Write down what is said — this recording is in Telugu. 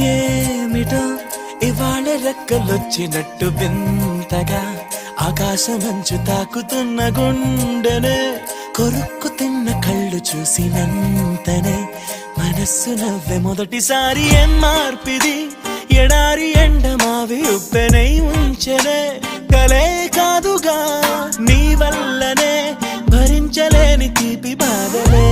ఏమిటో ఇవాళ రెక్కలొచ్చినట్టు వింతగా ఆకాశమంచు తాకుతున్న గుండెనే కొరుక్కు తిన్న కళ్ళు చూసినంతనే మనస్సు నవ్వే మొదటిసారి ఏం మార్పిది ఎడారి ఎండమావి ఉప్పెనై ఉంచెనే కలే కాదుగా నీ వల్లనే భరించలేని తీపి బాధలే